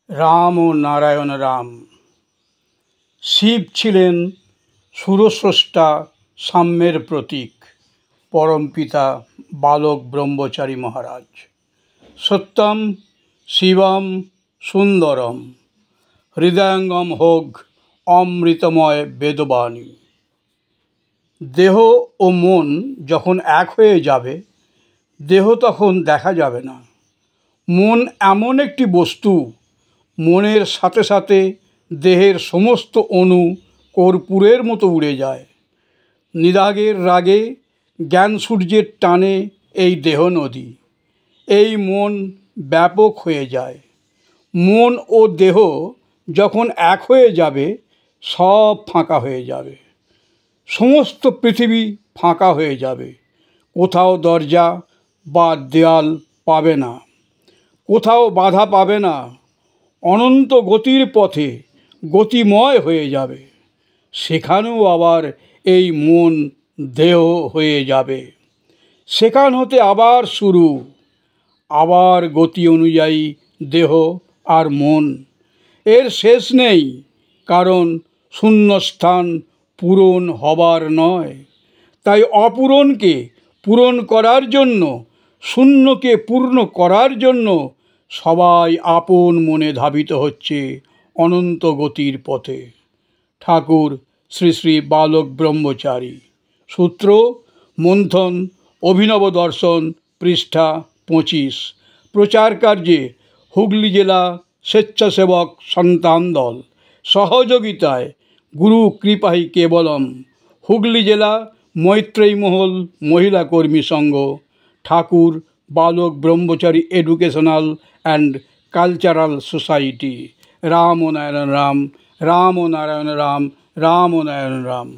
রাম ও নারায়ণ রাম। শিব ছিলেন সুরস্রষ্টা, সাম্যের প্রতীক, পরমপিতা বালক ব্রহ্মচারী মহারাজ। সত্যম শিবম সুন্দরম, হৃদয়ঙ্গম হোক অমৃতময় বেদবাণী। দেহ ও মন যখন এক হয়ে যাবে, দেহ তখন দেখা যাবে না। মন এমন একটি বস্তু, মনের সাথে সাথে দেহের সমস্ত অণু কর্পূরের মতো উড়ে যায়। নিরাগের রাগে, জ্ঞান সূর্যের টানে এই দেহ নদী, এই মন ব্যাপক হয়ে যায়। মন ও দেহ যখন এক হয়ে যাবে, সব ফাঁকা হয়ে যাবে। সমস্ত পৃথিবী ফাঁকা হয়ে যাবে। কোথাও দরজা বা দেয়াল পাবে না, কোথাও বাধা পাবে না। অনন্ত গতির পথে গতিময় হয়ে যাবে। সেখানেও আবার এই মন দেহ হয়ে যাবে। সেখান হতে আবার শুরু, আবার গতি অনুযায়ী দেহ আর মন। এর শেষ নেই, কারণ শূন্যস্থান পূরণ হবার নয়। তাই অপূরণকে পূরণ করার জন্য, শূন্যকে পূর্ণ করার জন্য সবাই আপন মনে ধাবিত হচ্ছে অনন্ত গতির পথে। ঠাকুর শ্রী শ্রী বালক ব্রহ্মচারী। সূত্র মন্থন অভিনব দর্শন, পৃষ্ঠা 25। প্রচার কার্যে হুগলি জেলা স্বেচ্ছাসেবক সন্তান দল, সহযোগিতায় গুরু কৃপাহি কেবলম, হুগলি জেলা মৈত্রেয়ী মহল মহিলা কর্মী সংঘ, Thakur Balak Brahmachari educational and cultural society. Ram ও নারায়ণ রাম, রাম ও নারায়ণ রাম, রাম ও নারায়ণ রাম।